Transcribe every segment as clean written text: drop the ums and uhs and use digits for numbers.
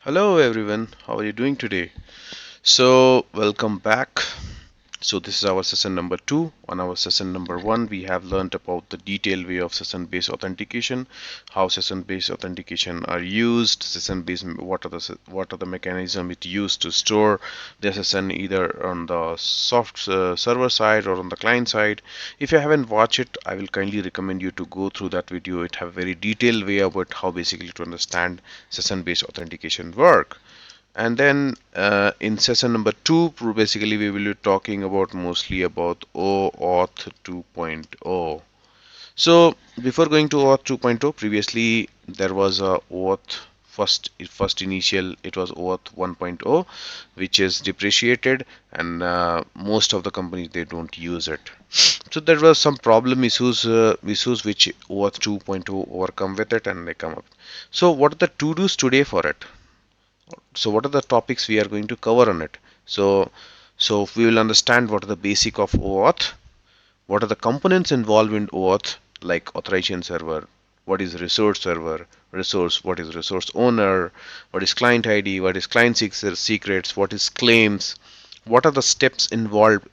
Hello everyone, how are you doing today? So, welcome back. So, this is our session number 2. On our session number 1, we have learned about the detailed way of session based authentication, how session based authentication are used, session based what are the mechanism it used to store the session either on the soft server side or on the client side. If you haven't watched it, I will kindly recommend you to go through that video. It have very detailed way about how basically to understand session based authentication work. And then in session number 2, basically we will be talking about mostly about OAuth 2.0. So before going to OAuth 2.0, previously there was a OAuth first initial, it was OAuth 1.0, which is depreciated, and most of the companies they don't use it. So there were some problem issues which OAuth 2.0 overcome with it, and they come up. So what are the to dos today for it? So what are the topics we are going to cover on it? So we will understand what are the basic of OAuth, what are the components involved in OAuth, like authorization server, what is resource server, resource, what is resource owner, what is client ID, what is client secrets, what is claims, what are the steps involved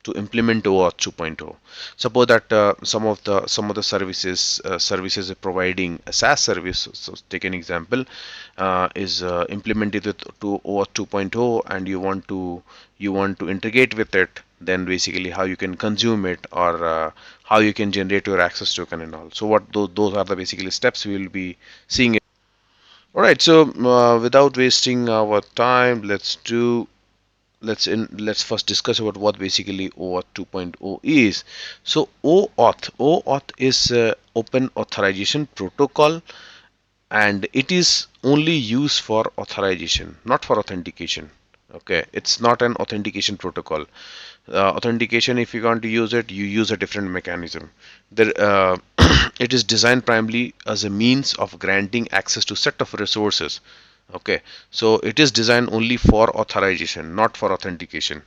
to implement OAuth 2.0. Suppose that some of the services are providing a SaaS service. So take an example, is implemented with to OAuth 2.0, and you want to integrate with it. Then basically how you can consume it, or how you can generate your access token and all. So what those are the basically steps we will be seeing. All right. So without wasting our time, let's first discuss about what basically OAuth 2.0 is. So OAuth is Open Authorization Protocol, and it is only used for authorization, not for authentication. Okay, it's not an authentication protocol. Authentication, if you want to use it, you use a different mechanism. There, it is designed primarily as a means of granting access to set of resources. Okay, so it is designed only for authorization, not for authentication.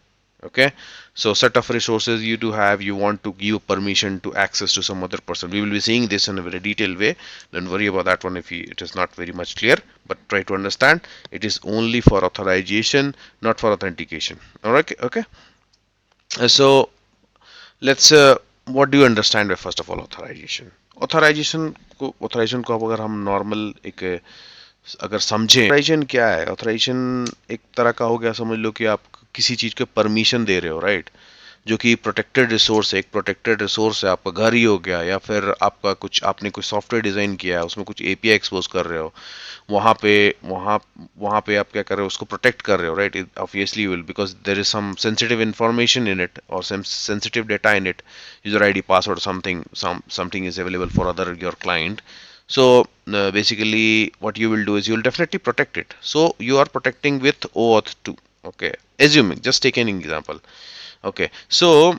Okay, so set of resources you do have, you want to give permission to access to some other person. We will be seeing this in a very detailed way. Don't worry about that one if it is not very much clear, but try to understand it is only for authorization, not for authentication. All right. Okay. So let's what do you understand by first of all authorization? Authorization को अब अगर हम normal एक अगर समझें, authorisation क्या है? Authorisation एक तरह का हो गया, समझ लो कि आप किसी चीज के परमिशन दे रहे हो, राइट? जो कि प्रोटेक्टेड रिसोर्स है, एक प्रोटेक्टेड रिसोर्स है, आपका घर ही हो गया, या फिर आपका कुछ आपने कुछ सॉफ्टवेयर डिजाइन किया है, उसमें कुछ एपीआई एक्सपोज कर रहे हो, वहां पे वहां वहां पे आप क्या कर रहे हो, उसको प्रोटेक्ट कर रहे हो, right? Obviously will, because there is some sensitive information in it, और some sensitive data in it, user ID, password, something is available for other your client. So basically what you will do is you will definitely protect it. So you are protecting with OAuth 2. Okay, assuming, just take an example. Okay, so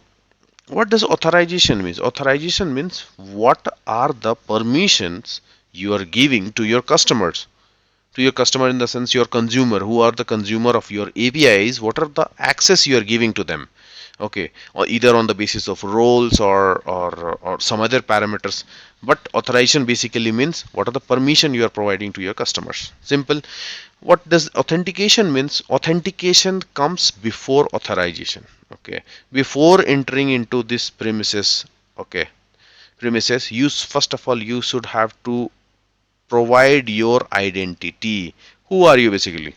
what does authorization means? Authorization means what are the permissions you are giving to your customers, to your customer in the sense your consumer, who are the consumer of your APIs. What are the access you are giving to them? Okay, or either on the basis of roles, or some other parameters. But authorization basically means what are the permission you are providing to your customers. Simple. What does authentication means? Authentication comes before authorization. Okay, before entering into this premises. Okay, premises, you first of all you should have to provide your identity. Who are you basically?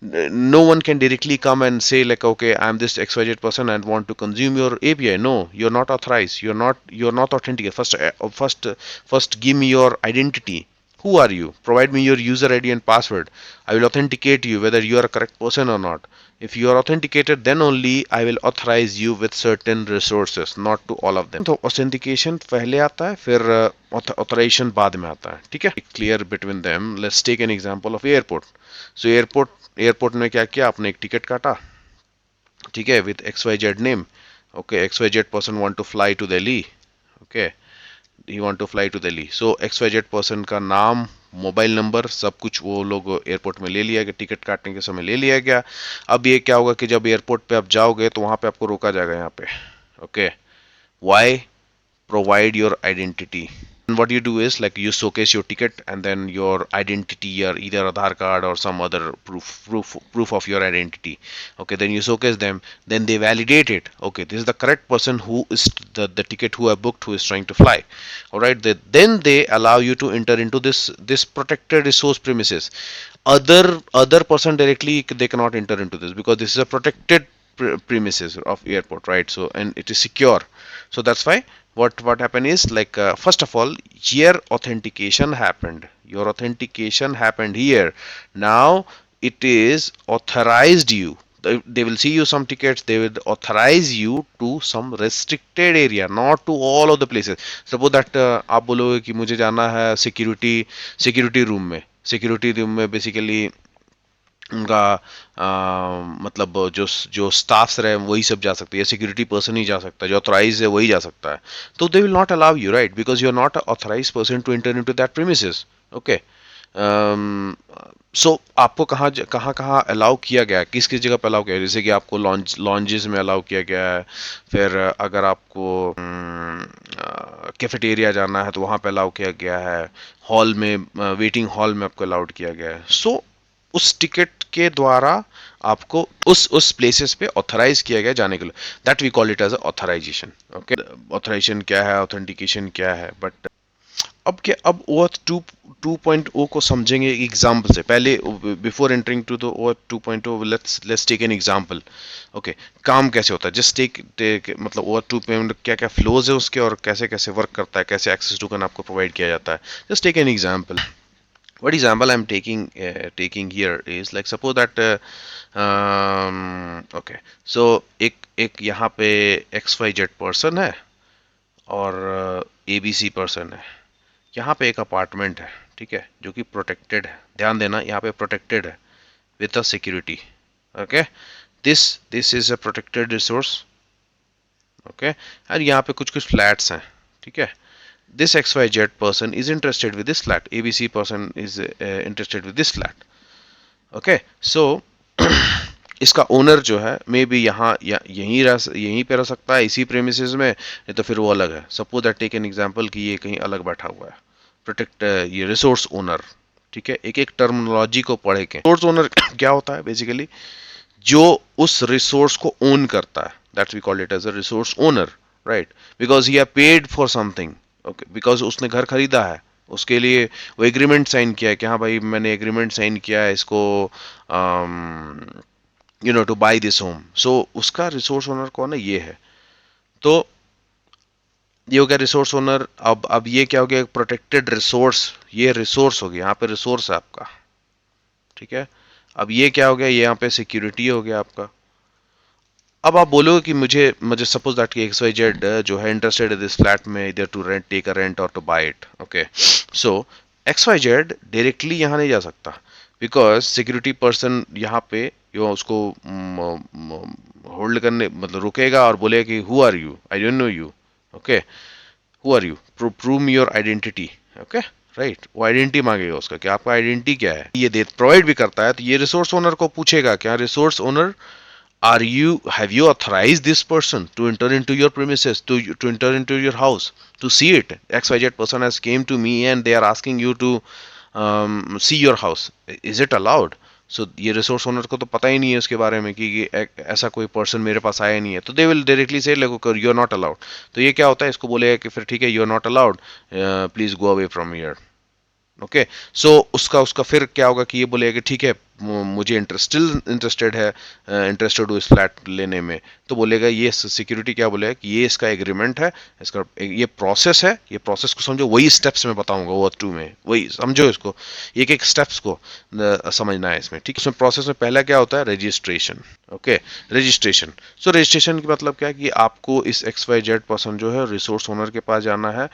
No one can directly come and say like, okay, I'm this XYZ person and want to consume your API. No, you're not authorized, you're not authentic. First give me your identity. Who are you? Provide me your user ID and password. I will authenticate you whether you are a correct person or not. If you are authenticated, then only I will authorize you with certain resources, not to all of them. तो authentication पहले आता है, फिर authorization बाद में आता है. ठीक है? Clear between them. Let's take an example of airport. So airport में क्या किया आपने? एक टिकट काटा, ठीक है, with X Y Z name. Okay, X Y Z person want to fly to Delhi. Okay, he want to fly to Delhi. So X Y Z person का नाम, मोबाइल नंबर, सब कुछ वो लोग एयरपोर्ट में ले लिया गया, टिकट काटने के समय ले लिया गया. अब ये क्या होगा कि जब एयरपोर्ट पे आप जाओगे तो वहां पे आपको रोका जाएगा यहाँ पे. Okay, why? Provide your identity. what you do is like you showcase your ticket and then your identity or either Aadhaar card or some other proof of your identity. Okay, then you showcase them, then they validate it. Okay, this is the correct person who is the ticket who I booked, who is trying to fly. All right, then they allow you to enter into this protected resource premises. Other person directly they cannot enter into this because this is a protected premises of airport, right? So and it is secure. So that's why what happened is like first of all, here authentication happened. Your authentication happened here. Now it is authorized you. They will see you some tickets. They will authorize you to some restricted area, not to all of the places. Suppose that आप बोलोगे कि मुझे जाना है security room में. Security room में basically उनका मतलब जो जो स्टाफ्स रहे वही सब जा सकते हैं, सिक्योरिटी पर्सन ही जा सकता है, जो ऑथराइज है वही जा सकता है. तो they will not allow you, right, because you are not authorise person to enter into that premises. Okay. So आपको कहाँ कहाँ कहाँ अलाउ किया गया है, किस किस जगह पे अलाउ किया है? जैसे कि आपको लॉन्जेस में अलाउ किया गया है. फिर अगर आपको कैफेटेरिया जाना है तो वहाँ पे अलाउ किया गया है. हॉल में वेटिंग हॉल में आपको अलाउड किया गया है. सो उस टिकट के द्वारा आपको उस प्लेसेस पे ऑथराइज किया गया जाने के लिए. That we call it as authorization. Okay, authorization क्या है, ऑथेंटिकेशन क्या है. बट अब OAuth 2.0 को समझेंगे एग्जांपल से पहले. Before entering to the OAuth 2.0 let's take an example. Okay, काम कैसे होता है, जस्ट टेक मतलब OAuth 2 पे क्या क्या फ्लोज है उसके और कैसे कैसे वर्क करता है, कैसे एक्सेस टोकन आपको प्रोवाइड किया जाता है. Just take an example. What example I'm taking here is like suppose that okay, so एक यहाँ पे XYZ पर्सन है और ABC पर्सन है. यहाँ पे एक अपार्टमेंट है, ठीक है, जो कि प्रोटेक्टेड है. ध्यान देना, यहाँ पे प्रोटेक्टेड है with a security. Okay, this is a protected resource. Okay, और यहाँ पे कुछ कुछ फ्लैट्स हैं, ठीक है. This XYZ person is interested with this flat. ABC person is interested with this flat. Okay, so इसका ओनर जो है मे बी यहाँ यहीं पे रह सकता है इसी प्रेमिसेस में, नहीं तो फिर वो अलग है. Suppose that take an example कि ये कहीं अलग बैठा हुआ है. प्रोटेक्ट ये रिसोर्स ओनर, ठीक है. एक एक टर्मिनोलॉजी को पढ़े के रिसोर्स ओनर क्या होता है बेसिकली, जो उस रिसोर्स को ओन करता है. That's we call it as a resource owner, right, because he have paid for something. Okay, because उसने घर खरीदा है, उसके लिए वो एग्रीमेंट साइन किया है कि हाँ भाई मैंने एग्रीमेंट साइन किया है इसको टू बाय दिस होम. सो उसका रिसोर्स ओनर कौन है, ये है. तो ये हो गया रिसोर्स ओनर. अब ये क्या हो गया, प्रोटेक्टेड रिसोर्स. ये रिसोर्स हो गया, यहाँ पे रिसोर्स है आपका, ठीक है. अब ये क्या हो गया, ये यहाँ पे सिक्योरिटी हो गया आपका. अब आप बोलोगे कि मुझे मुझे सपोज दैट कि XYZ जो है इंटरेस्टेड इन दिस फ्लैट में इधर to rent, take a rent और to buy it. Okay, so XYZ directly यहाँ नहीं जा सकता बिकॉज सिक्योरिटी पर्सन यहाँ पे यो उसको होल्ड करने मतलब रुकेगा और बोलेगा कि who are you, I don't know you. Okay, who are you, prove me your identity. Okay, right, वो आइडेंटिटी मांगेगा उसका कि आपका आइडेंटिटी क्या है. ये दे प्रोवाइड भी करता है. तो ये रिसोर्स ओनर को पूछेगा क्या, resource owner, have you authorized this person to enter into your premises, to enter into your house, to see it? XYZ person has came to me and they are asking you to see your house. Is it allowed? सो ये resource owner को तो पता ही नहीं है उसके बारे में कि ऐसा कोई पर्सन मेरे पास आया नहीं है. तो दे विल डायरेक्टली से लेको यू आर नॉट अलाउड. तो ये क्या होता है, इसको बोलेगा कि फिर ठीक है, you are not allowed, please go away from here. Okay, so उसका उसका फिर क्या होगा कि ये बोलेगा कि ठीक है मुझे इंटरेस्टेड है, इंटरेस्टेड हूँ इस फ्लैट लेने में. तो बोलेगा ये सिक्योरिटी क्या बोलेगा कि ये इसका एग्रीमेंट है, इसका ये प्रोसेस है. ये प्रोसेस को समझो, वही स्टेप्स में बताऊंगा वो 2 में, वही समझो इसको, एक एक स्टेप्स को समझना है इसमें, ठीक है. इसमें प्रोसेस में पहला क्या होता है, रजिस्ट्रेशन. Okay, registration. सो रजिस्ट्रेशन का मतलब क्या है कि आपको इस XYZ पर्सन जो है रिसोर्स ओनर के पास जाना है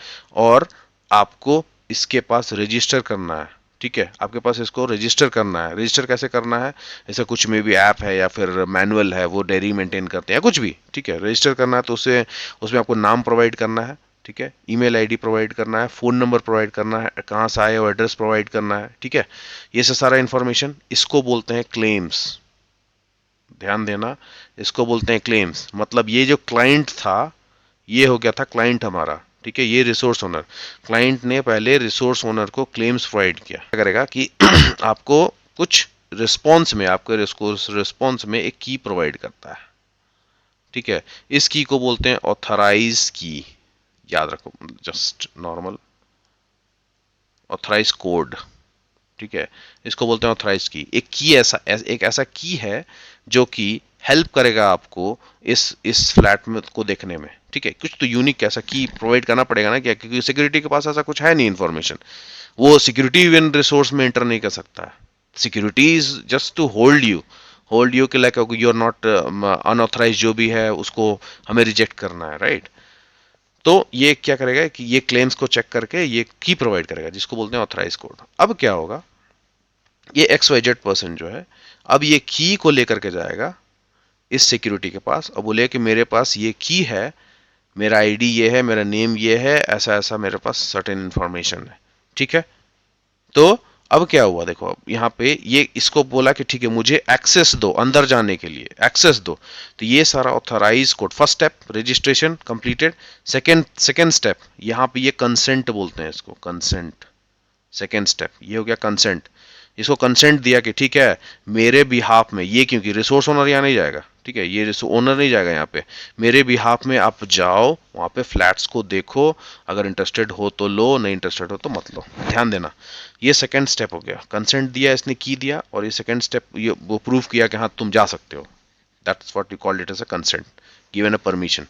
और आपको इसके पास रजिस्टर करना है. ठीक है, आपके पास इसको रजिस्टर करना है. रजिस्टर कैसे करना है, ऐसा कुछ में भी ऐप है या फिर मैनुअल है, वो डायरी मेंटेन करते हैं कुछ भी, ठीक है. रजिस्टर करना है तो उसे उसमें आपको नाम प्रोवाइड करना है, ठीक है, ईमेल आईडी प्रोवाइड करना है, फ़ोन नंबर प्रोवाइड करना है, कहाँ से आए हो एड्रेस प्रोवाइड करना है, ठीक है. ये सब सारा इन्फॉर्मेशन, इसको बोलते हैं क्लेम्स. ध्यान देना, इसको बोलते हैं क्लेम्स. मतलब ये जो क्लाइंट था, ये हो गया था क्लाइंट हमारा, ठीक है, ये रिसोर्स ओनर, क्लाइंट ने पहले रिसोर्स ओनर को क्लेम्स प्रोवाइड किया, क्या करेगा कि आपको कुछ रिस्पॉन्स में, आपके रिस्पॉन्स में एक की प्रोवाइड करता है। ठीक है, इस की को बोलते हैं ऑथराइज की, याद रखो, जस्ट नॉर्मल ऑथराइज कोड। ठीक है, इसको बोलते हैं ऑथराइज की। एक की एक ऐसा की है जो कि हेल्प करेगा आपको इस फ्लैट में को देखने में। ठीक है, कुछ तो यूनिक ऐसा की प्रोवाइड करना पड़ेगा ना, क्या, क्योंकि सिक्योरिटी के पास ऐसा कुछ है नहीं इन्फॉर्मेशन, वो सिक्योरिटी इवन रिसोर्स में एंटर नहीं कर सकता है। Security is just to hold you के like you are not unauthorise, जो भी है उसको हमें रिजेक्ट करना है, राइट। तो ये क्या करेगा कि ये क्लेम्स को चेक करके ये की प्रोवाइड करेगा, जिसको बोलते हैं ऑथराइज कोड। अब क्या होगा, ये एक्स वाई जेड पर्सन जो है, अब ये की को लेकर के जाएगा इस सिक्योरिटी के पास और बोले कि मेरे पास ये की है, मेरा आईडी ये है, मेरा नेम ये है, ऐसा ऐसा मेरे पास सर्टेन इंफॉर्मेशन है। ठीक है, तो अब क्या हुआ, देखो अब यहाँ पे ये इसको बोला कि ठीक है मुझे एक्सेस दो, अंदर जाने के लिए एक्सेस दो। तो ये सारा authorize code, first step registration completed. Second step यहाँ पे ये कंसेंट बोलते हैं इसको, कंसेंट। सेकेंड स्टेप ये हो गया कंसेंट। इसको कंसेंट दिया कि ठीक है मेरे बिहाफ में ये, क्योंकि रिसोर्स ओनर यहाँ नहीं जाएगा, ठीक है, ये ओनर नहीं जाएगा यहाँ पे, मेरे बिहाफ में आप जाओ वहाँ पे फ्लैट्स को देखो, अगर इंटरेस्टेड हो तो लो, नहीं इंटरेस्टेड हो तो मत लो। ध्यान देना, ये सेकंड स्टेप हो गया, कंसेंट दिया इसने, की दिया, और ये सेकंड स्टेप ये वो प्रूफ किया कि हाँ तुम जा सकते हो। That's what we called it as a consent, given a permission.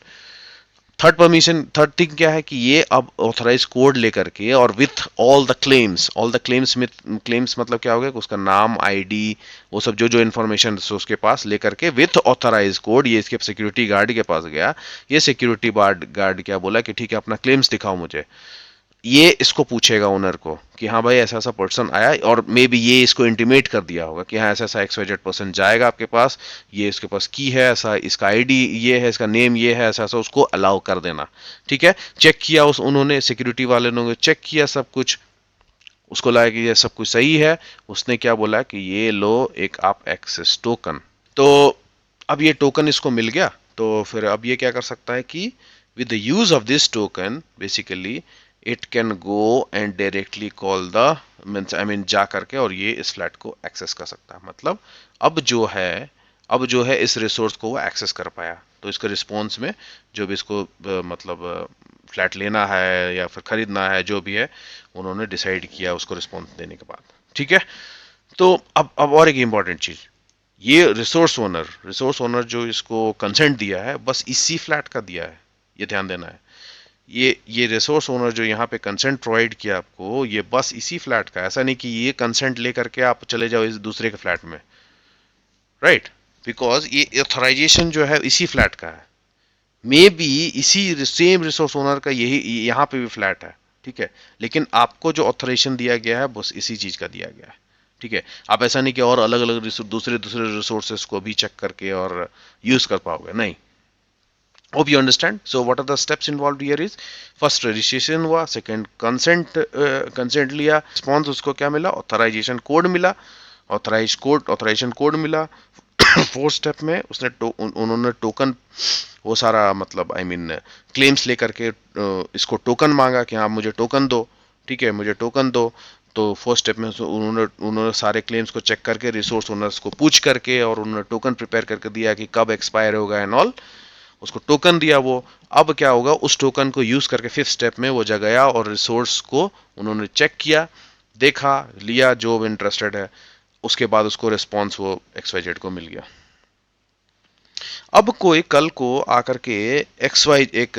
Third thing क्या है कि ये अब ऑथराइज कोड लेकर के और विथ ऑल द क्लेम्स में, क्लेम्स मतलब क्या हो गया, उसका नाम, आईडी, वो सब जो जो इन्फॉर्मेशन उसके पास लेकर के विथ ऑथराइज कोड ये इसके सिक्योरिटी गार्ड के पास गया। ये सिक्योरिटी गार्ड क्या बोला कि ठीक है अपना क्लेम्स दिखाओ मुझे। ये इसको पूछेगा ओनर को कि हाँ भाई ऐसा ऐसा पर्सन आया, और मे बी ये इसको इंटीमेट कर दिया होगा कि हाँ ऐसा ऐसा एक्स वाई जेड पर्सन जाएगा आपके पास, ये इसके पास की है, ऐसा इसका आईडी ये है, इसका नेम ये है, ऐसा ऐसा, उसको अलाउ कर देना। ठीक है, चेक किया उस उन्होंने, सिक्योरिटी वाले ने चेक किया सब कुछ, उसको लगा कि ये सब कुछ सही है। उसने क्या बोला कि ये लो एक आप एक्सेस टोकन। तो अब ये टोकन इसको मिल गया, तो फिर अब ये क्या कर सकता है कि with the use of this token basically it can go and directly call the means I mean जा करके और ये इस फ्लैट को एक्सेस कर सकता है। मतलब अब जो है इस रिसोर्स को वो एक्सेस कर पाया। तो इसके रिस्पॉन्स में जो भी इसको मतलब फ्लैट लेना है या फिर खरीदना है, जो भी है उन्होंने डिसाइड किया उसको रिस्पॉन्स देने के बाद। ठीक है, तो अब और एक इम्पॉर्टेंट चीज, ये रिसोर्स ओनर जो इसको कंसेंट दिया है बस इसी फ्लैट का दिया है, ये ध्यान देना है। ये रिसोर्स ओनर जो यहाँ पे कंसेंट प्रोवाइड किया आपको, ये बस इसी फ्लैट का, ऐसा नहीं कि ये कंसेंट लेकर के आप चले जाओ इस दूसरे के फ्लैट में, राइट। बिकॉज ये ऑथराइजेशन जो है इसी फ्लैट का है, मे बी इसी सेम रिसोर्स ओनर का यही यहाँ पे भी फ्लैट है। ठीक है, लेकिन आपको जो ऑथराइजेशन दिया गया है बस इसी चीज का दिया गया है। ठीक है, आप ऐसा नहीं कि और अलग अलग दूसरे दूसरे रिसोर्सेस को भी चेक करके और यूज कर पाओगे, नहीं। Hope you understand. So what are the steps involved here is, first registration हुआ, second consent लिया, response उसको क्या मिला, authorization code मिला, authorization code मिला। फोर्थ स्टेप में उसने उन्होंने टोकन, वो सारा मतलब आई मीन क्लेम्स लेकर के इसको टोकन मांगा कि हाँ मुझे टोकन दो। ठीक है, मुझे टोकन दो। तो फर्स्ट स्टेप में उन्होंने सारे क्लेम्स को चेक करके रिसोर्स ओनर्स को पूछ करके और उन्होंने टोकन प्रिपेयर करके दिया कि कब एक्सपायर होगा एंड ऑल, उसको टोकन दिया वो। अब क्या होगा, उस टोकन को यूज करके फिफ्थ स्टेप में वो जगह गया और रिसोर्स को उन्होंने चेक किया, देखा, लिया जो इंटरेस्टेड है, उसके बाद उसको रिस्पॉन्स वो एक्स वाई जेड को मिल गया। अब कोई कल को आकर के एक्स वाई एक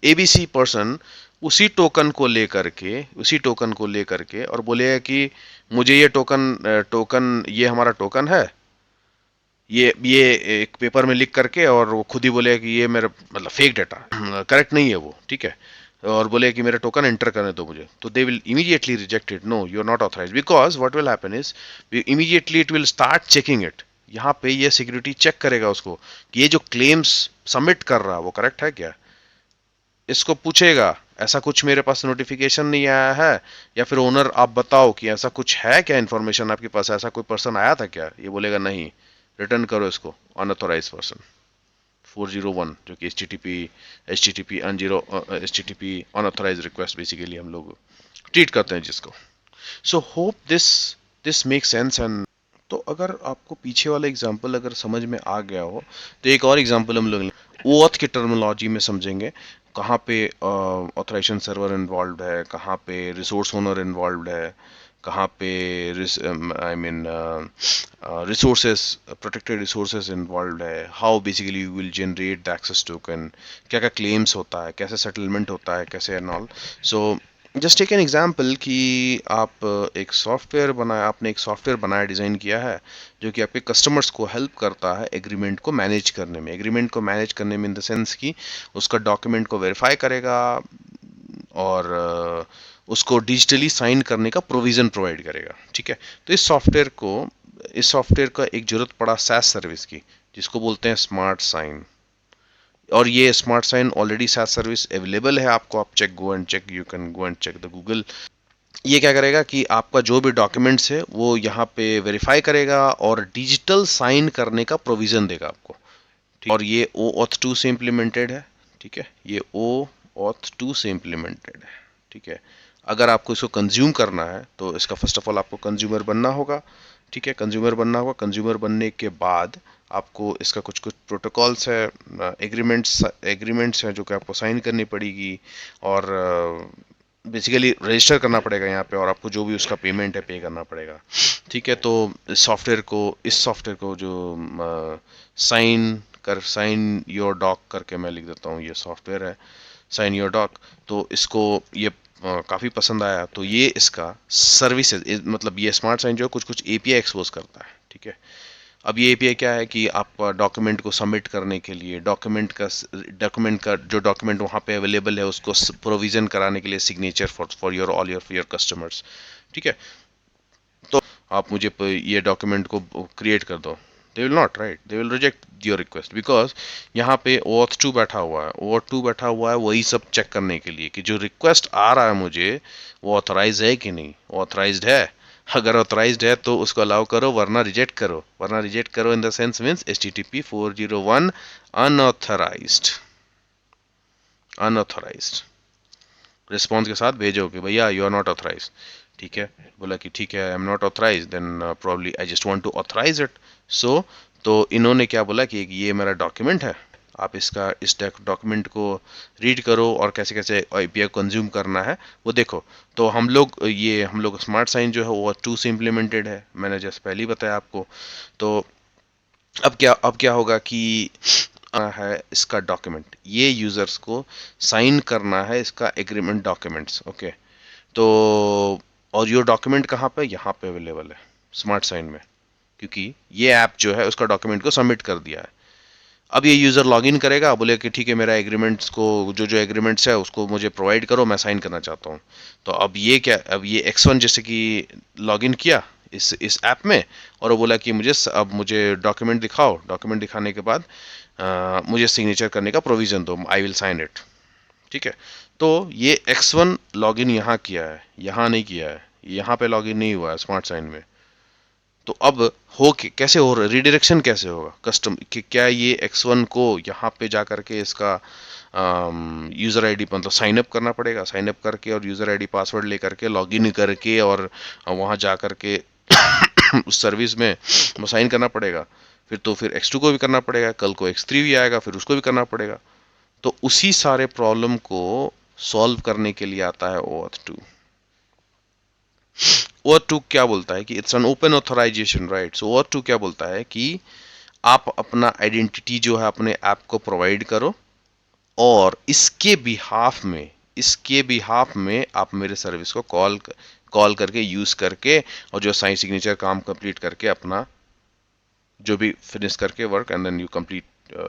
एबीसी पर्सन उसी टोकन को लेकर के और बोलेगा कि मुझे ये टोकन ये हमारा टोकन है, ये एक पेपर में लिख करके, और वो खुद ही बोले कि ये मेरा मतलब फेक डाटा करेक्ट नहीं है वो। ठीक है, और बोले कि मेरा टोकन एंटर करने दो मुझे, तो they will immediately reject it, no you are not authorized, because what will happen is immediately it will start checking it. यहाँ पे ये सिक्योरिटी चेक करेगा उसको कि ये जो क्लेम्स सबमिट कर रहा है वो करेक्ट है क्या। इसको पूछेगा ऐसा कुछ मेरे पास नोटिफिकेशन नहीं आया है, या फिर ओनर आप बताओ कि ऐसा कुछ है क्या, इन्फॉर्मेशन आपके पास, ऐसा कोई पर्सन आया था क्या। ये बोलेगा नहीं, रिटर्न करो इसको, अनऑथोराइज पर्सन। 401 जो कि H T T P unauthorize request basically हम लोग ट्रीट करते हैं जिसको। So hope this this make sense. And तो अगर आपको पीछे वाला एग्जांपल अगर समझ में आ गया हो तो एक और एग्जांपल हम लोग ओथ की टर्मिनोलॉजी में समझेंगे, कहाँ पे ऑथराइजेशन सर्वर इन्वॉल्व है, कहाँ पे रिसोर्स ओनर इन्वॉल्व है, कहाँ पे I mean resources protected resources involve है, how basically you will generate the access token, क्या क्या क्लेम्स होता है, कैसे सेटलमेंट होता है, कैसे and all. So just take an example कि आप एक सॉफ्टवेयर बनाया, आपने एक सॉफ्टवेयर बनाया, डिज़ाइन किया है जो कि आपके कस्टमर्स को हेल्प करता है एग्रीमेंट को मैनेज करने में। एग्रीमेंट को मैनेज करने में इन द सेंस कि उसका डॉक्यूमेंट को वेरीफाई करेगा और उसको डिजिटली साइन करने का प्रोविज़न प्रोवाइड करेगा। ठीक है, तो इस सॉफ्टवेयर का एक ज़रूरत पड़ा SaaS सर्विस की, जिसको बोलते हैं स्मार्ट साइन। और ये smart sign already SaaS service available है आपको, आप you can go and check the Google. ये क्या करेगा कि आपका जो भी डॉक्यूमेंट्स है वो यहाँ पे वेरीफाई करेगा और डिजिटल साइन करने का प्रोविजन देगा आपको। ठीक, और ये ओ ऑथ 2 से इम्प्लीमेंटेड है। ठीक है, ये ओ ऑथ 2 से इम्प्लीमेंटेड है। ठीक है, अगर आपको इसको कंज्यूम करना है तो इसका फर्स्ट ऑफ ऑल आपको कंज्यूमर बनना होगा। ठीक है, कंज्यूमर बनना होगा। कंज्यूमर बनने के बाद आपको इसका कुछ कुछ प्रोटोकॉल्स है, एग्रीमेंट्स हैं जो कि आपको साइन करनी पड़ेगी और बेसिकली रजिस्टर करना पड़ेगा यहाँ पे, और आपको जो भी उसका पेमेंट है पे करना पड़ेगा। ठीक है, तो इस सॉफ्टवेयर को जो साइन योर डॉक करके मैं लिख देता हूँ, ये सॉफ्टवेयर है साइन योर डॉक। तो इसको ये काफ़ी पसंद आया, तो ये इसका सर्विसेज मतलब ये स्मार्ट साइन जो है कुछ कुछ एपीआई एक्सपोज करता है। ठीक है, अब ये एपीआई क्या है कि आप डॉक्यूमेंट को सबमिट करने के लिए डॉक्यूमेंट का जो डॉक्यूमेंट वहाँ पे अवेलेबल है उसको प्रोविजन कराने के लिए सिग्नेचर फॉर योर कस्टमर्स। ठीक है, तो आप मुझे ये डॉक्यूमेंट को क्रिएट कर दो, दे will not, right, they will reject your request, because यहाँ पे OAuth 2 बैठा हुआ है। OAuth 2 बैठा हुआ है वही सब चेक करने के लिए कि जो रिक्वेस्ट आ रहा है मुझे वो ऑथराइज है कि नहीं, ऑथराइज्ड है। अगर ऑथराइज्ड है तो उसको अलाउ करो, वरना रिजेक्ट करो। वरना रिजेक्ट करो in the sense means HTTP 401 unauthorized, unauthorized response के साथ भेजो कि भैया यू आर नॉट ऑथराइज। ठीक है, बोला कि ठीक है I am not authorise, then probably I just want to authorise it. So तो इन्होंने क्या बोला कि ये मेरा डॉक्यूमेंट है, आप इस डॉक्यूमेंट को रीड करो और कैसे कैसे एपीआई कंज्यूम करना है वो देखो। तो हम लोग स्मार्ट साइन जो है वो 2 से इम्प्लीमेंटेड है, मैंने जैसे पहले ही बताया आपको। तो अब क्या होगा कि है इसका डॉक्यूमेंट, ये यूजर्स को साइन करना है इसका एग्रीमेंट डॉक्यूमेंट्स। ओके, तो और ये डॉक्यूमेंट कहाँ पे, यहाँ पे अवेलेबल है स्मार्ट साइन में, क्योंकि ये ऐप जो है उसका डॉक्यूमेंट को सबमिट कर दिया है। अब ये यूज़र लॉगिन करेगा, बोले कि ठीक है मेरा एग्रीमेंट्स को जो जो एग्रीमेंट्स है उसको मुझे प्रोवाइड करो, मैं साइन करना चाहता हूँ। तो अब ये X1 जैसे कि लॉगिन किया इस ऐप में और वो बोला कि अब मुझे डॉक्यूमेंट दिखाओ। डॉक्यूमेंट दिखाने के बाद मुझे सिग्नेचर करने का प्रोविज़न दो, आई विल साइन इट। ठीक है, तो ये X1 लॉगिन यहाँ किया है, यहाँ नहीं किया है, यहाँ पे लॉगिन नहीं हुआ है स्मार्ट साइन में। तो अब कैसे हो रहा है, रिडायरेक्शन कैसे होगा कस्टम कि क्या ये X1 को यहाँ पे जा करके इसका यूज़र आईडी मतलब साइन अप करना पड़ेगा, साइन अप करके और यूज़र आईडी पासवर्ड लेकर के लॉगिन करके और वहाँ जा करके उस सर्विस में वो साइन करना पड़ेगा। फिर X2 को भी करना पड़ेगा, कल को X3 भी आएगा फिर उसको भी करना पड़ेगा। तो उसी सारे प्रॉब्लम को सॉल्व करने के लिए आता है OAuth 2। OAuth 2 क्या बोलता है कि it's an open authorization, right. So OAuth 2 क्या बोलता है कि आप अपना आइडेंटिटी जो है अपने ऐप को प्रोवाइड करो और इसके बिहाफ में आप मेरे सर्विस को कॉल करके यूज करके और जो साइन सिग्नेचर काम कंप्लीट करके अपना जो भी फिनिश करके work and then you complete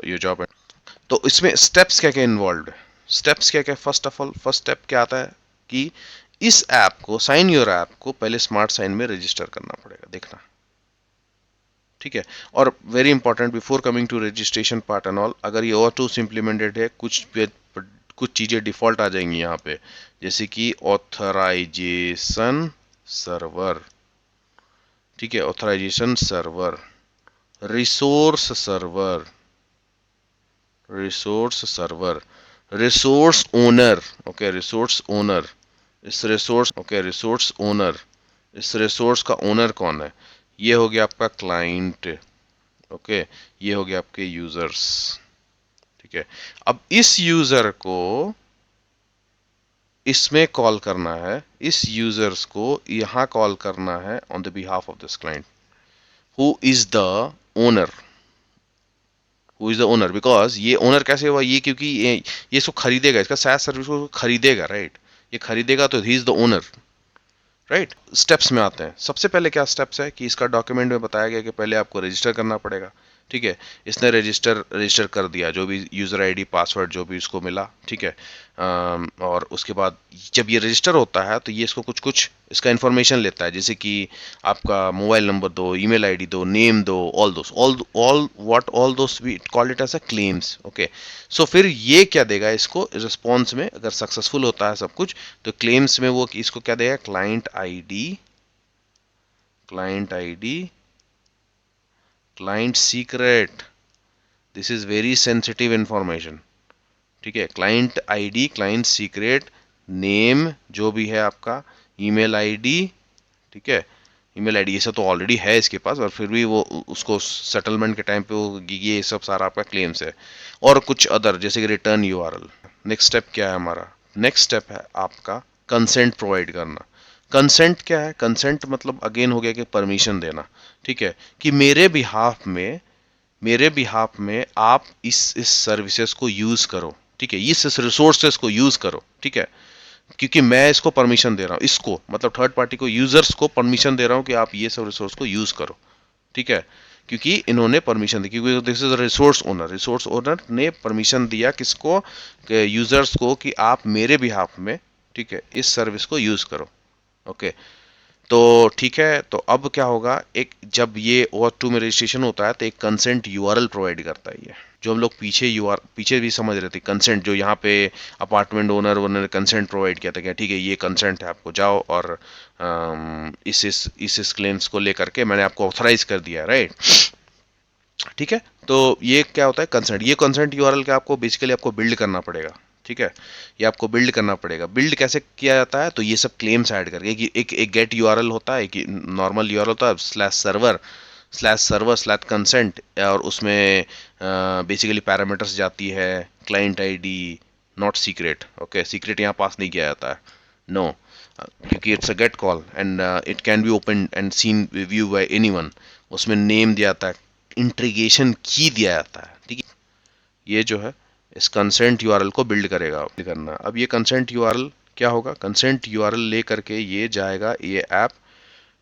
your job. तो इसमें स्टेप्स क्या क्या इन्वॉल्व है, स्टेप्स क्या क्या, first of all first step क्या आता है कि इस ऐप को साइन योर ऐप को पहले स्मार्ट साइन में रजिस्टर करना पड़ेगा, देखना। ठीक है, और very important before coming to registration part and all, अगर ये और टू इम्प्लीमेंटेड है कुछ चीज़ें डिफ़ॉल्ट आ जाएंगी यहाँ पे, जैसे कि ऑथराइजेशन सर्वर। ठीक है, authorization server, resource server, resource server, resource owner, okay resource owner, resource owner, इस रिसोर्स का ओनर कौन है? ये हो गया आपका क्लाइंट, ओके ये हो गया आपके यूजर्स, ठीक है। अब इस यूजर को इसमें कॉल करना है, इस यूजर्स को यहां कॉल करना है on the behalf of this client, who is the owner, who is the owner, because ये ओनर कैसे हुआ, ये क्योंकि ये इसको खरीदेगा, इसका SaaS सर्विस को खरीदेगा, राइट, ये खरीदेगा तो he is the owner, right. Steps में आते हैं, सबसे पहले क्या स्टेप्स है कि इसका डॉक्यूमेंट में बताया गया कि पहले आपको रजिस्टर करना पड़ेगा, ठीक है। इसने रजिस्टर कर दिया, जो भी यूज़र आईडी पासवर्ड जो भी उसको मिला, ठीक है। और उसके बाद जब ये रजिस्टर होता है तो ये इसको कुछ कुछ इसका इन्फॉर्मेशन लेता है, जैसे कि आपका मोबाइल नंबर दो, ईमेल आईडी दो, नेम दो, all those we call it as a claims, okay. So फिर ये क्या देगा इसको रिस्पॉन्स में, अगर सक्सेसफुल होता है सब कुछ तो क्लेम्स में वो इसको क्या देगा, client ID, client secret, this is very sensitive information, ठीक है। Client ID, client secret, name जो भी है आपका, ईमेल आईडी, ठीक है। ईमेल आईडी ये सब तो ऑलरेडी है इसके पास, और फिर भी वो उसको सेटलमेंट के टाइम पे वो ये सब सारा आपका क्लेम्स है, और कुछ अदर जैसे कि रिटर्न यूआरएल। नेक्स्ट स्टेप क्या है हमारा, नेक्स्ट स्टेप है आपका कंसेंट प्रोवाइड करना। कंसेंट क्या है, कंसेंट मतलब अगेन हो गया कि परमिशन देना, ठीक है, कि मेरे बिहाफ में आप इस सर्विसेज को यूज करो, ठीक है, इस रिसोर्सेज को यूज करो, ठीक है, क्योंकि मैं इसको परमिशन दे रहा हूँ, इसको मतलब थर्ड पार्टी को, यूजर्स को परमिशन दे रहा हूँ कि आप ये सब रिसोर्स को यूज करो, ठीक है, क्योंकि इन्होंने परमिशन दी, क्योंकि दिस इज रिसोर्स ओनर ने परमिशन दिया किसको, यूजर्स को, कि आप मेरे बिहाफ में, ठीक है, इस सर्विस को यूज करो, ओके। तो ठीक है, तो अब क्या होगा, एक जब ये OAuth 2 में रजिस्ट्रेशन होता है तो एक कंसेंट यूआरएल प्रोवाइड करता है ये, जो हम लोग पीछे भी समझ रहे थे, कंसेंट जो यहाँ पे अपार्टमेंट ओनर ने कंसेंट प्रोवाइड किया था, क्या ठीक है ये कंसेंट है, आपको जाओ और इस क्लेम्स को लेकर के मैंने आपको ऑथराइज कर दिया, राइट, ठीक है। तो ये क्या होता है कंसेंट, ये कंसेंट यूआरएल का आपको बेसिकली आपको बिल्ड करना पड़ेगा, ठीक है, ये आपको बिल्ड करना पड़ेगा। बिल्ड कैसे किया जाता है, तो ये सब क्लेम्स ऐड करके, एक गेट यूआरएल होता है, एक नॉर्मल यूआरएल होता है, स्लैश सर्वर कंसेंट, और उसमें बेसिकली पैरामीटर्स जाती है, client ID, not secret, okay, secret यहाँ पास नहीं किया जाता है, नो, क्योंकि it's a get call and it can be open and seen view by anyone. उसमें नेम दिया जाता है, इंट्रीगेशन की दिया जाता है, ठीक है। ये जो है इस कंसेंट यूआरएल को बिल्ड करेगा करना। अब ये कंसेंट यूआरएल क्या होगा, कंसेंट यूआरएल ले करके ये जाएगा, ये ऐप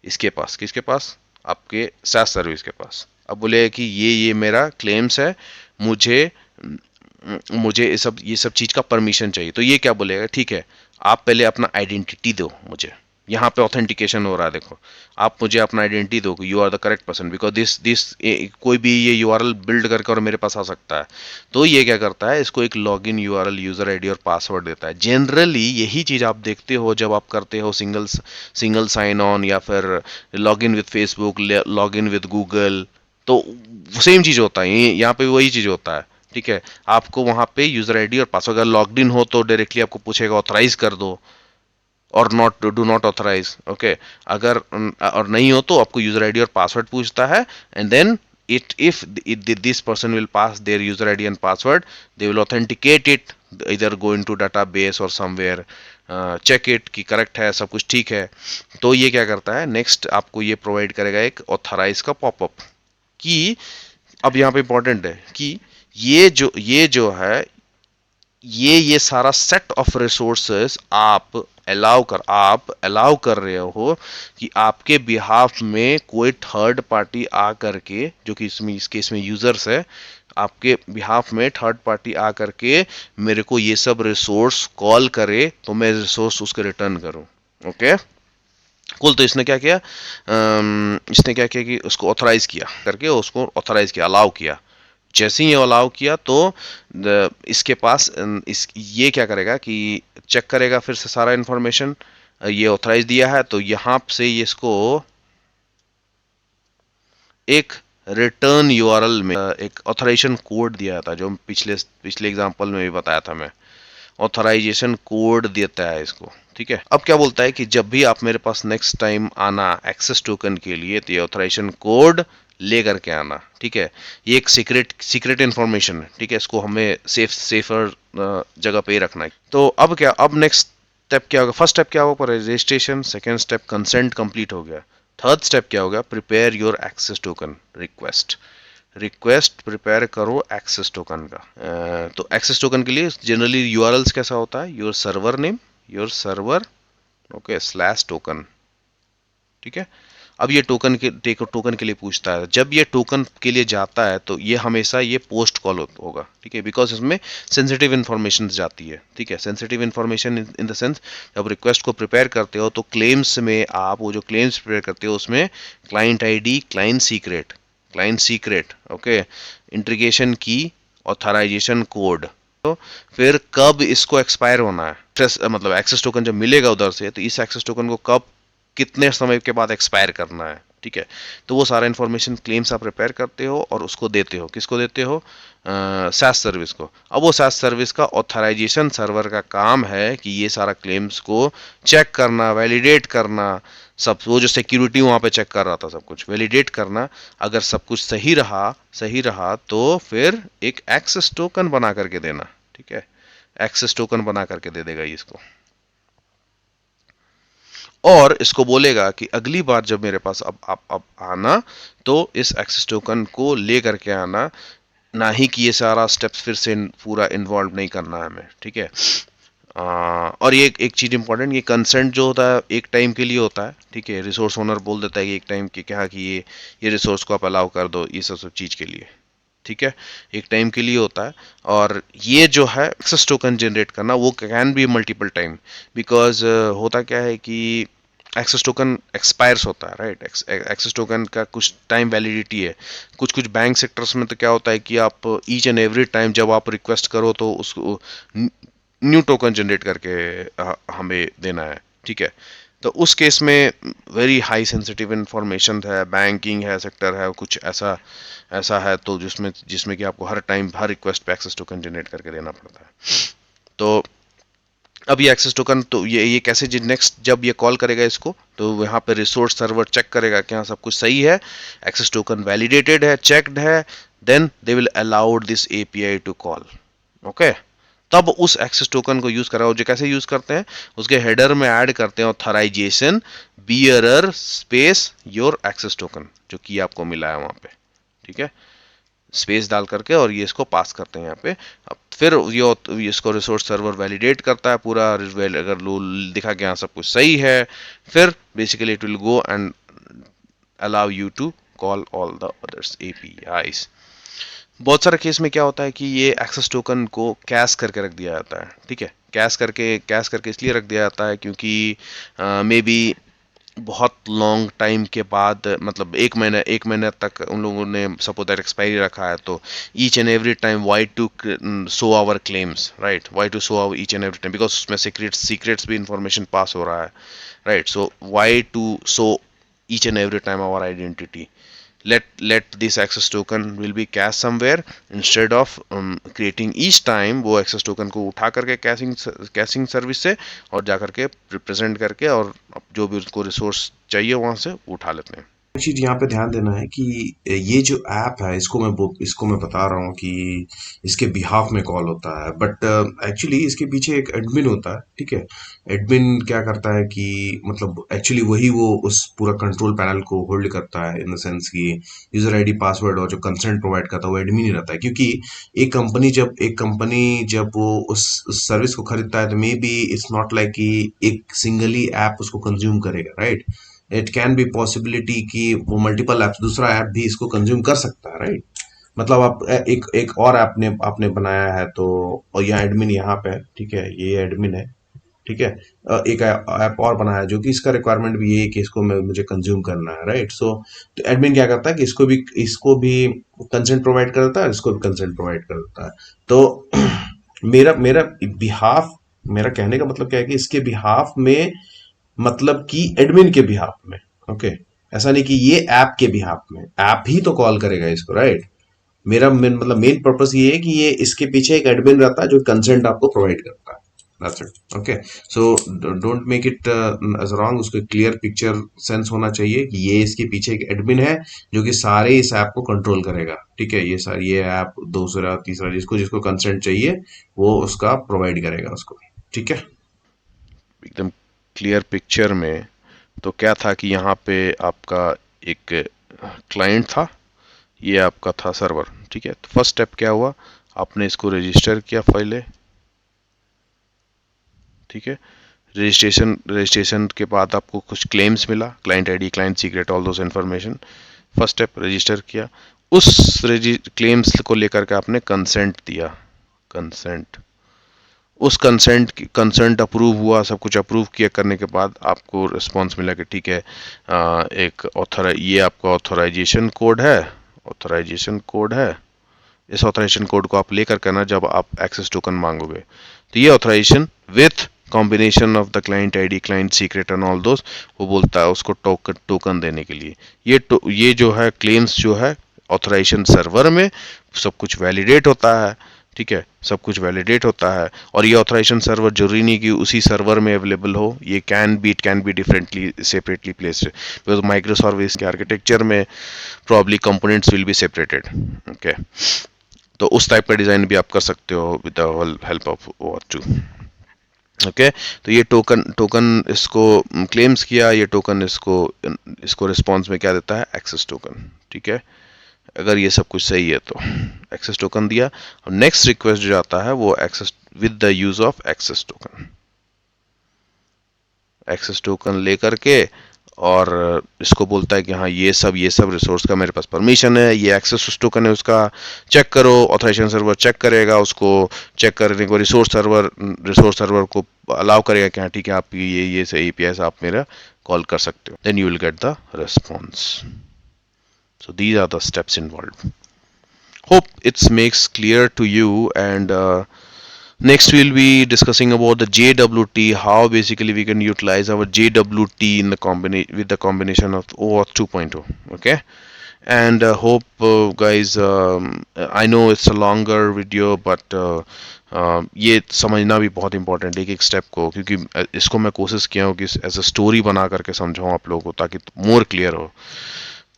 इसके पास, किसके पास, आपके SaaS सर्विस के पास। अब बोले कि ये मेरा क्लेम्स है, मुझे मुझे ये सब चीज का परमिशन चाहिए, तो ये क्या बोलेगा, ठीक है, आप पहले अपना आइडेंटिटी दो मुझे, यहाँ पे ऑथेंटिकेशन हो रहा है, देखो, आप मुझे अपना आइडेंटिटी दो, you are the correct person, because this कोई भी ये यूआरएल बिल्ड करके और मेरे पास आ सकता है। तो ये क्या करता है, इसको एक लॉगिन यूआरएल, यूजर आईडी और पासवर्ड देता है। जनरली यही चीज आप देखते हो जब आप करते हो सिंगल साइन ऑन, या फिर login with Facebook, login with Google, तो सेम चीज होता है, यहाँ पे वही चीज होता है, ठीक है। आपको वहां पे यूजर आईडी और पासवर्ड, अगर लॉग्ड इन हो तो डायरेक्टली आपको पूछेगा ऑथराइज कर दो, और not do not authorize, okay. अगर और नहीं हो तो आपको यूजर आईडी और पासवर्ड पूछता है, and then if this person will pass their user ID and password, they will authenticate it, either go into database or somewhere, check it कि करेक्ट है, सब कुछ ठीक है। तो ये क्या करता है, नेक्स्ट आपको ये प्रोवाइड करेगा एक ऑथराइज का पॉपअप, कि अब यहाँ पे इंपॉर्टेंट है कि ये जो है, ये सारा सेट ऑफ रिसोर्सेस आप अलाउ कर रहे हो कि आपके बिहाफ में कोई थर्ड पार्टी आ करके, जो कि इस केस में यूजर्स है, आपके बिहाफ में थर्ड पार्टी आ करके मेरे को ये सब रिसोर्स कॉल करे तो मैं रिसोर्स उसके रिटर्न करूं, ओके। कुल तो इसने क्या किया कि उसको ऑथराइज किया करके, उसको ऑथराइज किया, अलाउ किया। जैसे ही ये अलाउ किया तो इसके पास ये क्या करेगा कि चेक करेगा फिर से सारा इंफॉर्मेशन, ये ऑथराइज दिया है तो यहाँ से ये इसको एक रिटर्न यूआरएल में एक ऑथराइजेशन कोड दिया था, जो पिछले पिछले एग्जांपल में भी बताया था मैं। ऑथराइजेशन कोड देता है इसको, ठीक है। अब क्या बोलता है कि जब भी आप मेरे पास नेक्स्ट टाइम आना एक्सेस टोकन के लिए, तो ये ऑथराइजेशन कोड ले करके आना, ठीक है। ये एक सीक्रेट इन्फॉर्मेशन है, ठीक है। इसको हमें सेफर जगह पे ही रखना है। तो अब क्या, अब नेक्स्ट स्टेप क्या होगा? फर्स्ट स्टेप क्या होगा? Registration. Second step consent complete हो गया। थर्ड स्टेप क्या होगा? Prepare your access token request. Request prepare करो एक्सेस टोकन का। तो एक्सेस टोकन के लिए जनरली यूआरएल्स कैसा होता है? Your server name, your server, okay, slash token, ठीक है। अब ये टोकन के लिए पूछता है। जब ये टोकन के लिए जाता है तो ये हमेशा ये पोस्ट कॉल होगा, ठीक है, बिकॉज इसमें सेंसिटिव इन्फॉर्मेशन जाती है, ठीक है। Sensitive information in the sense, जब रिक्वेस्ट को प्रिपेयर करते हो तो क्लेम्स में आप वो जो क्लेम्स प्रिपेयर करते हो उसमें client ID, client secret, okay, integration की, ऑथराइजेशन कोड, तो फिर कब इसको एक्सपायर होना है, मतलब एक्सेस टोकन जब मिलेगा उधर से, तो इस एक्सेस टोकन को कब, कितने समय के बाद एक्सपायर करना है, ठीक है। तो वो सारा इन्फॉर्मेशन क्लेम्स आप प्रिपेयर करते हो और उसको देते हो। किसको देते हो? SaaS सर्विस को। अब वो SaaS सर्विस का ऑथराइजेशन सर्वर का काम है कि ये सारा क्लेम्स को चेक करना, वैलिडेट करना, सब वो जो सिक्योरिटी वहाँ पे चेक कर रहा था सब कुछ वैलिडेट करना। अगर सब कुछ सही रहा तो फिर एक एक्सेस टोकन बना करके देना, ठीक है। एक्सेस टोकन बना करके दे देगा ये इसको, और इसको बोलेगा कि अगली बार जब मेरे पास अब आना, तो इस एक्सेस टोकन को ले करके आना, ना ही कि ये सारा स्टेप्स फिर से पूरा इन्वॉल्व नहीं करना है हमें, ठीक है। और ये एक चीज इंपॉर्टेंट, ये कंसेंट जो होता है एक टाइम के लिए होता है, ठीक है। रिसोर्स ओनर बोल देता है कि एक टाइम की क्या, कि ये रिसोर्स को आप अलाउ कर दो ये सब सब चीज के लिए, ठीक है। एक टाइम के लिए होता है। और ये जो है एक्सेस टोकन जनरेट करना, वो can be multiple time, because होता क्या है कि एक्सेस टोकन एक्सपायर्स होता है, राइट। एक्सेस टोकन का कुछ टाइम वैलिडिटी है। कुछ कुछ बैंक सेक्टर्स में तो क्या होता है कि आप ईच एंड एवरी टाइम जब आप रिक्वेस्ट करो तो उसको न्यू टोकन जनरेट करके हमें देना है, ठीक है। तो उस केस में वेरी हाई सेंसिटिव इंफॉर्मेशन है, बैंकिंग है, सेक्टर है, कुछ ऐसा ऐसा है, तो जिसमें जिसमें कि आपको हर टाइम हर रिक्वेस्ट पे एक्सेस टोकन जनरेट करके देना पड़ता है। तो अब ये एक्सेस टोकन, तो ये कैसे, नेक्स्ट जब ये कॉल करेगा इसको, तो यहाँ पे रिसोर्स सर्वर चेक करेगा कि हाँ सब कुछ सही है, एक्सेस टोकन वैलिडेटेड है, चेक्ड है, then they will allowed this API to call, okay. तब उस एक्सेस टोकन को यूज करा, जो कैसे यूज करते हैं, उसके हेडर में ऐड करते हैं authorization bearer space your access token, जो की आपको मिला है वहां पे, ठीक है। स्पेस डाल करके और ये इसको पास करते हैं यहाँ पे। अब फिर ये इसको रिसोर्स सर्वर वैलिडेट करता है पूरा, अगर दिखा कि हाँ सब कुछ सही है, फिर basically it will go and allow you to call all the others APIs. बहुत सारे केस में क्या होता है कि ये एक्सेस टोकन को कैश करके रख दिया जाता है, ठीक है। कैश करके इसलिए रख दिया जाता है क्योंकि मे बी बहुत लॉन्ग टाइम के बाद, मतलब एक महीने तक उन लोगों ने सपोज दैट एक्सपायरी रखा है, तो each and every time why to show our claims, right, why to show our each and every time, because उसमें सीक्रेट्स भी इंफॉर्मेशन पास हो रहा है, right. So why to show each and every time our identity, let this access token will be cached somewhere, instead of creating each time वो access token को उठा करके caching service से और जा करके रिप्रेजेंट करके, और जो भी उसको रिसोर्स चाहिए वहां से उठा लेते हैं। एक चीज यहाँ पे ध्यान देना है कि ये जो ऐप है इसको मैं बता रहा हूँ कि इसके बिहाफ में कॉल होता है, बट एक्चुअली इसके पीछे एक एडमिन होता है, ठीक है। एडमिन क्या करता है कि मतलब एक्चुअली वही वो उस पूरा कंट्रोल पैनल को होल्ड करता है, इन द सेंस कि यूजर आईडी, पासवर्ड और जो कंसेंट प्रोवाइड करता है वो एडमिन ही रहता है, क्योंकि एक कंपनी जब वो उस सर्विस को खरीदता है, तो may be it's not like कि एक सिंगली ऐप उसको कंज्यूम करेगा, right. It can be possibility कि वो मल्टीपल ऐप्स, दूसरा ऐप भी इसको कंज्यूम कर सकता है, राइट। मतलब आप एक और ऐप ने आपने बनाया है, तो और यहाँ एडमिन यहाँ पे है, ठीक है, ये एडमिन है, ठीक है। एक ऐप और बनाया है जो कि इसका रिक्वायरमेंट भी ये है कि इसको मुझे कंज्यूम करना है, राइट। सो तो एडमिन क्या करता है कि इसको भी कंसेंट प्रोवाइड कर देता है, इसको भी कंसेंट प्रोवाइड कर देता है। तो मेरा मेरा बिहाफ मेरा कहने का मतलब क्या है कि इसके बिहाफ में, मतलब कि एडमिन के बिहाफ में, ओके, ऐसा नहीं कि ये ऐप के बिहाफ में, ऐप ही तो कॉल करेगा इसको, राइट? मेरा मतलब मेन पर्पस ये है कि ये इसके पीछे एक एडमिन रहता है जो कंसेंट आपको प्रोवाइड करता है। That's it. Okay, so don't make it as wrong, उसको क्लियर पिक्चर सेंस होना चाहिए कि ये इसके पीछे एक एडमिन है जो कि सारे इस ऐप को कंट्रोल करेगा। ठीक है, ये सारे ये ऐप दूसरा तीसरा जिसको जिसको कंसेंट चाहिए वो उसका प्रोवाइड करेगा उसको। ठीक है। एकदम क्लियर पिक्चर में। तो क्या था कि यहाँ पे आपका एक क्लाइंट था, ये आपका था सर्वर। ठीक है, तो फर्स्ट स्टेप क्या हुआ, आपने इसको रजिस्टर किया पहले। ठीक है, रजिस्ट्रेशन के बाद आपको कुछ क्लेम्स मिला, client ID, client secret, all those information. First step register किया, उस क्लेम्स को लेकर के आपने कंसेंट दिया। कंसेंट, उस कंसेंट अप्रूव हुआ, सब कुछ अप्रूव किया करने के बाद आपको रिस्पांस मिला कि ठीक है, एक ये आपका ऑथराइजेशन कोड है। ऑथराइजेशन कोड है, इस ऑथराइजेशन कोड को आप लेकर के ना जब आप एक्सेस टोकन मांगोगे, तो ये authorization with combination of the client ID, client secret and all those, वो बोलता है उसको टोकन देने के लिए। ये जो है क्लेम्स जो है ऑथराइजेशन सर्वर में सब कुछ वैलिडेट होता है। ठीक है, सब कुछ वैलिडेट होता है, और ये ऑथराइजेशन सर्वर जरूरी नहीं कि उसी सर्वर में अवेलेबल हो, ये it can B differently separately placed, because micro service के आर्किटेक्चर में probably components will be separated. Okay, तो उस टाइप का डिजाइन भी आप कर सकते हो with the help of OAuth 2। Okay, तो ये टोकन टोकन इसको क्लेम्स किया, ये टोकन इसको इसको रिस्पॉन्स में क्या देता है, एक्सेस टोकन। ठीक है, अगर ये सब कुछ सही है तो एक्सेस टोकन दिया। और नेक्स्ट रिक्वेस्ट जो आता है वो access with the use of access token, access token लेकर के, और इसको बोलता है कि हाँ ये सब रिसोर्स का मेरे पास परमिशन है, ये एक्सेस उस टोकन है उसका, चेक करो। ऑथराइजेशन सर्वर चेक करेगा, उसको चेक करने को रिसोर्स सर्वर को अलाउ करेगा कि हाँ ठीक है, आप ये से एपीआई से आप मेरा कॉल कर सकते हो, then you will get the response. So these are the steps involve. Hope it makes clear to you, and next we'll be discussing about the JWT, how basically we can utilize our JWT in the combination of OAuth 2.0. Okay, and hope guys, I know it's a longer video, but ये समझना भी बहुत important है एक एक step को, क्योंकि इसको मैं कोशिश किया हूँ कि एज अ स्टोरी बना करके समझाऊँ आप लोगों को, ताकि मोर क्लियर हो।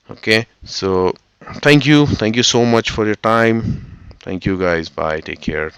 Okay, so thank you so much for your time. Thank you guys, bye, take care.